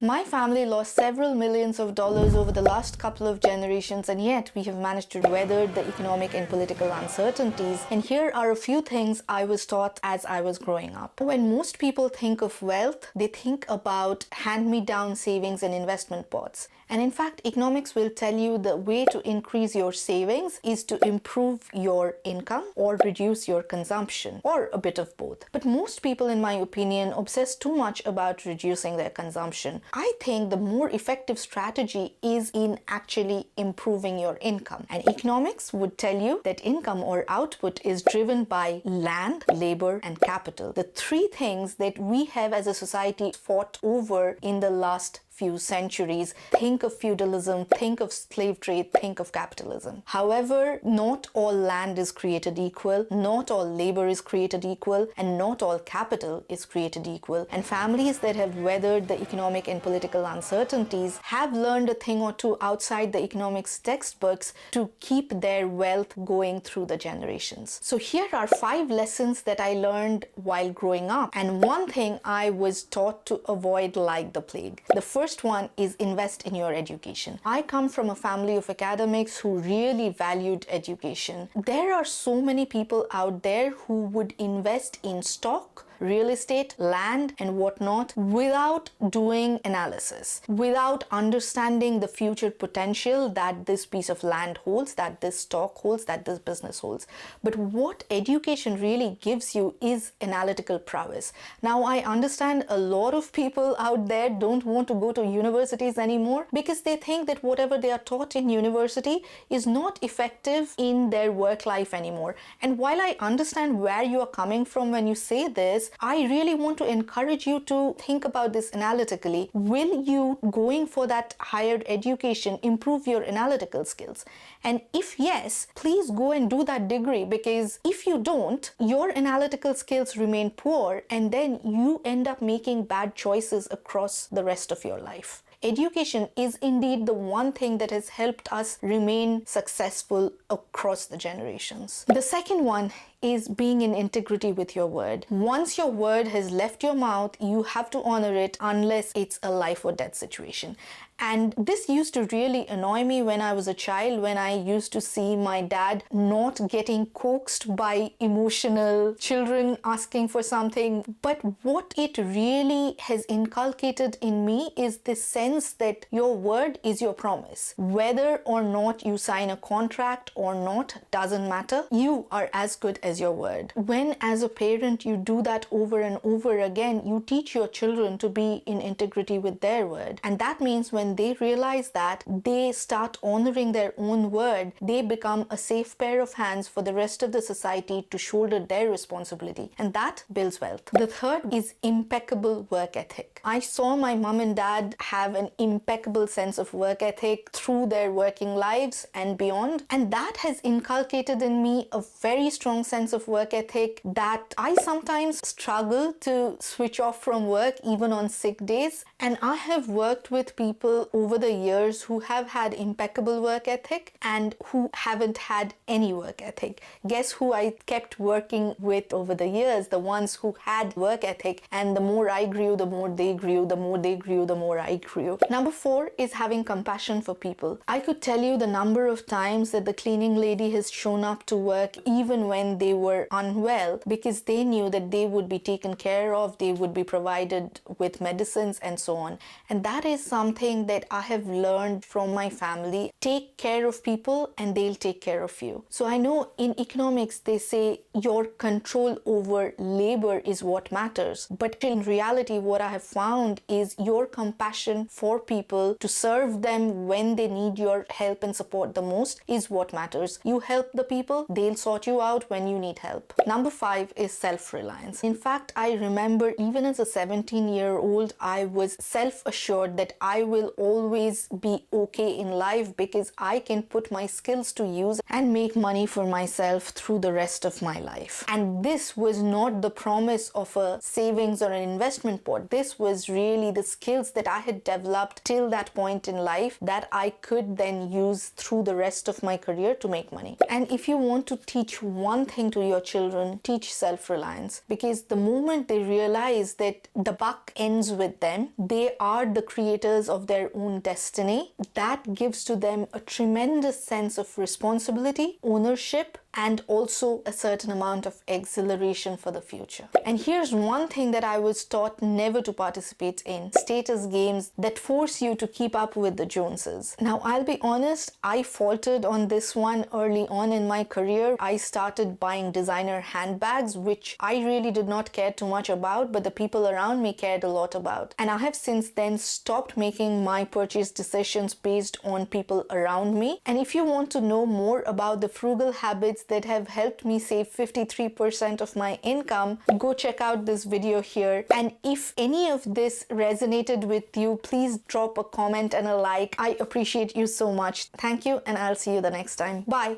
My family lost several millions of dollars over the last couple of generations, and yet we have managed to weather the economic and political uncertainties. And here are a few things I was taught as I was growing up. When most people think of wealth, they think about hand-me-down savings and investment pots. And in fact, economics will tell you the way to increase your savings is to improve your income or reduce your consumption, or a bit of both. But most people, in my opinion, obsess too much about reducing their consumption. I think the more effective strategy is in actually improving your income. And economics would tell you that income or output is driven by land, labor, and capital. The three things that we have as a society fought over in the last few centuries. Think of feudalism, think of slave trade, think of capitalism. However, not all land is created equal, not all labor is created equal, and not all capital is created equal. And families that have weathered the economic and political uncertainties have learned a thing or two outside the economics textbooks to keep their wealth going through the generations. So here are 5 lessons that I learned while growing up, and one thing I was taught to avoid like the plague. The first one is invest in your education. I come from a family of academics who really valued education. There are so many people out there who would invest in stock, real estate, land, and whatnot without doing analysis, without understanding the future potential that this piece of land holds, that this stock holds, that this business holds. But what education really gives you is analytical prowess. Now, I understand a lot of people out there don't want to go to universities anymore because they think that whatever they are taught in university is not effective in their work life anymore. And while I understand where you are coming from when you say this, I really want to encourage you to think about this analytically. Will you, going for that higher education, improve your analytical skills? And if yes, please go and do that degree, because if you don't, your analytical skills remain poor and then you end up making bad choices across the rest of your life. Education is indeed the one thing that has helped us remain successful across the generations. The second one is being in integrity with your word. Once your word has left your mouth, you have to honor it unless it's a life or death situation. And this used to really annoy me when I was a child, when I used to see my dad not getting coaxed by emotional children asking for something. But what it really has inculcated in me is this sense that your word is your promise. Whether or not you sign a contract or not doesn't matter. You are as good as your word. When as a parent you do that over and over again, you teach your children to be in integrity with their word. And that means when they realize that, they start honoring their own word, they become a safe pair of hands for the rest of the society to shoulder their responsibility. And that builds wealth. The third is impeccable work ethic. I saw my mom and dad have an impeccable sense of work ethic through their working lives and beyond. And that has inculcated in me a very strong sense of work ethic that I sometimes struggle to switch off from work even on sick days. And I have worked with people over the years who have had impeccable work ethic and who haven't had any work ethic. Guess who I kept working with over the years? The ones who had work ethic. And the more I grew, the more they grew, the more they grew, the more I grew. Number 4 is having compassion for people. I could tell you the number of times that the cleaning lady has shown up to work even when they were unwell, because they knew that they would be taken care of, they would be provided with medicines and so on. And that is something that I have learned from my family. Take care of people and they'll take care of you. So I know in economics they say your control over labor is what matters. But in reality, what I have found is your compassion for people, to serve them when they need your help and support the most, is what matters. You help the people, they'll sort you out when you need help. Number 5 is self-reliance. In fact, I remember even as a 17-year-old, I was self-assured that I will always be okay in life because I can put my skills to use and make money for myself through the rest of my life. And this was not the promise of a savings or an investment pot. This was really the skills that I had developed developed till that point in life that I could then use through the rest of my career to make money. And if you want to teach one thing to your children, teach self-reliance, because the moment they realize that the buck ends with them, they are the creators of their own destiny, that gives to them a tremendous sense of responsibility, ownership, and also a certain amount of exhilaration for the future. And here's one thing that I was taught never to participate in: status games that force you to keep up with the Joneses. Now, I'll be honest, I faltered on this one early on in my career. I started buying designer handbags, which I really did not care too much about, but the people around me cared a lot about. And I have since then stopped making my purchase decisions based on people around me. And if you want to know more about the frugal habits that have helped me save 53% of my income, go check out this video here. And if any of this resonated with you, please drop a comment and a like. I appreciate you so much. Thank you, and I'll see you the next time. Bye.